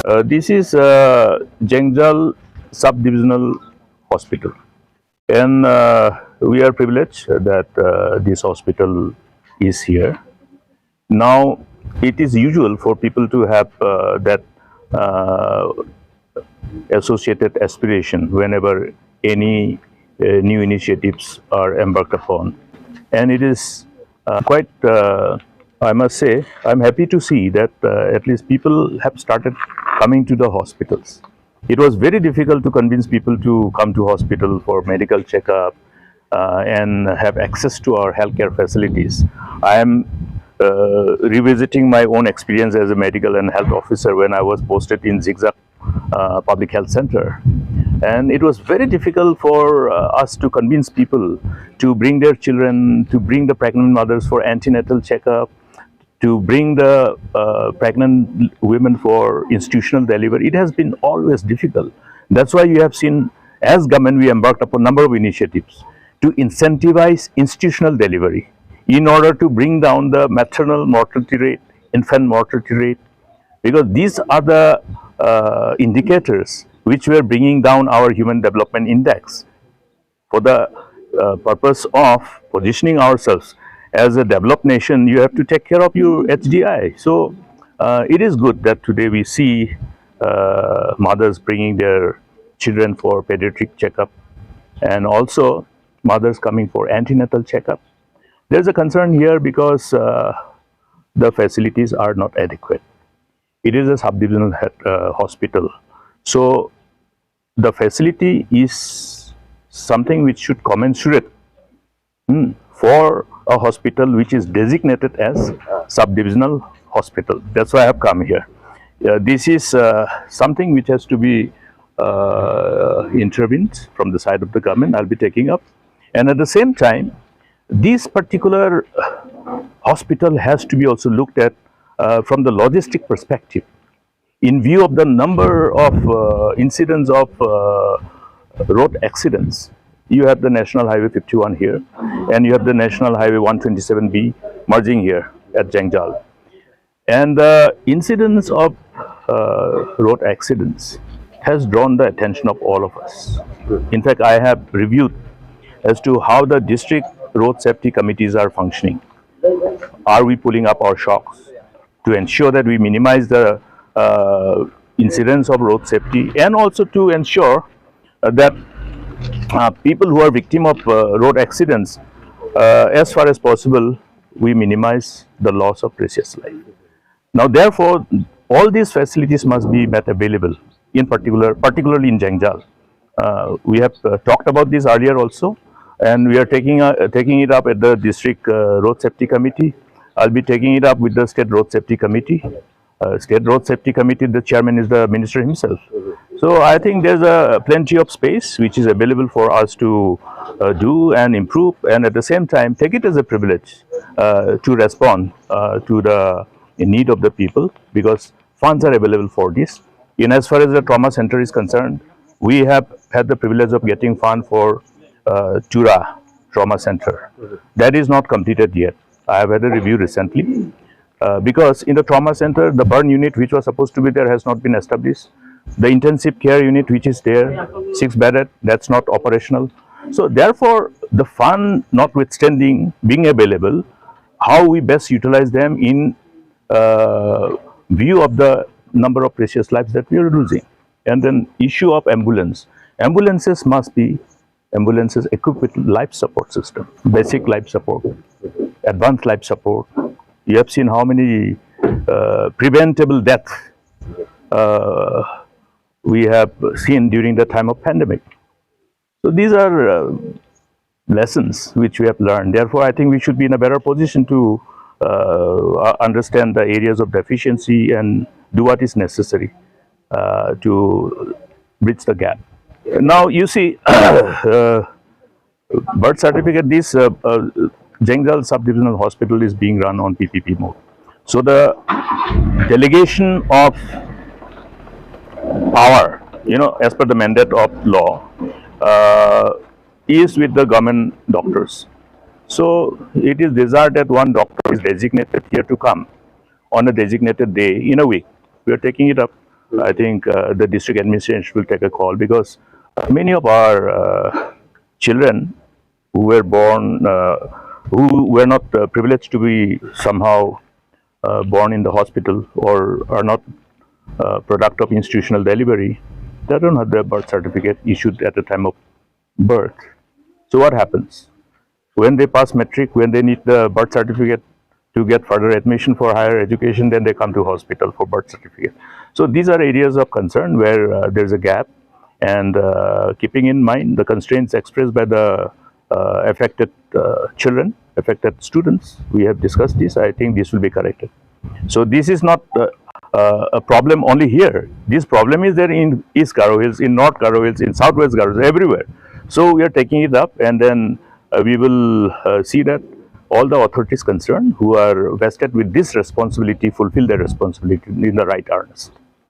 This is Jengjal Sub-Divisional Hospital, and we are privileged that this hospital is here. Now, it is usual for people to have that associated aspiration whenever any new initiatives are embarked upon, and it is quite. I must say, I'm happy to see that at least people have started coming to the hospitals. It was very difficult to convince people to come to hospital for medical checkup and have access to our healthcare facilities. I am revisiting my own experience as a medical and health officer when I was posted in Zigzag Public Health Center. And it was very difficult for us to convince people to bring their children, to bring the pregnant mothers for antenatal checkup, to bring the pregnant women for institutional delivery. It has been always difficult. That's why you have seen, as government, we embarked upon a number of initiatives to incentivize institutional delivery in order to bring down the maternal mortality rate, infant mortality rate, because these are the indicators which were bringing down our Human Development Index for the purpose of positioning ourselves as a developed nation. You have to take care of your HDI. So it is good that today we see mothers bringing their children for pediatric checkup and also mothers coming for antenatal checkup. There's a concern here because the facilities are not adequate. It is a sub-divisional hospital. So the facility is something which should commensurate for a hospital which is designated as sub-divisional hospital. That's why I have come here. This is something which has to be intervened from the side of the government. I'll be taking up. And at the same time, this particular hospital has to be also looked at from the logistic perspective. In view of the number of incidents of road accidents, you have the National Highway 51 here, and you have the National Highway 127B merging here at Jengjal. And the incidence of road accidents has drawn the attention of all of us. In fact, I have reviewed as to how the district road safety committees are functioning. Are we pulling up our shocks to ensure that we minimize the incidence of road safety, and also to ensure that people who are victim of road accidents, as far as possible, we minimize the loss of precious life. Now, therefore, all these facilities must be made available, in particularly in Jengjal. We have talked about this earlier also, and we are taking it up at the district road safety committee. I'll be taking it up with the state road safety committee. State road safety committee, the chairman is the minister himself. So I think there's plenty of space which is available for us to do and improve, and at the same time take it as a privilege to respond to the need of the people, because funds are available for this. In as far as the trauma center is concerned, we have had the privilege of getting fund for Tura Trauma Center. That is not completed yet. I have had a review recently. Because in the trauma center, the burn unit which was supposed to be there has not been established. The intensive care unit which is there, 6-bedded, that's not operational. So therefore, the fund notwithstanding being available, how we best utilize them in view of the number of precious lives that we are losing. And then issue of ambulance. Ambulances must be ambulances equipped with life support system, basic life support, advanced life support. You have seen how many preventable deaths we have seen during the time of pandemic. So these are lessons which we have learned. Therefore, I think we should be in a better position to understand the areas of deficiency and do what is necessary to bridge the gap. Now, you see, birth certificate, this Jengjal Sub-Divisional Hospital is being run on PPP mode. So the delegation of power, as per the mandate of law, is with the government doctors. So it is desired that one doctor is designated here to come on a designated day in a week. We are taking it up I think the district administration will take a call, because many of our children who were born, who were not privileged to be somehow born in the hospital, or are not product of institutional delivery, they don't have their birth certificate issued at the time of birth. So what happens? When they pass matric, when they need the birth certificate to get further admission for higher education, then they come to hospital for birth certificate. So these are areas of concern where there's a gap, and keeping in mind the constraints expressed by the affected children, affected students, we have discussed this. I think this will be corrected. So this is not a problem only here. This problem is there in East Garo Hills, in North Garo Hills, in Southwest Garo Hills, everywhere. So we are taking it up, and then we will see that all the authorities concerned who are vested with this responsibility fulfill their responsibility in the right earnest.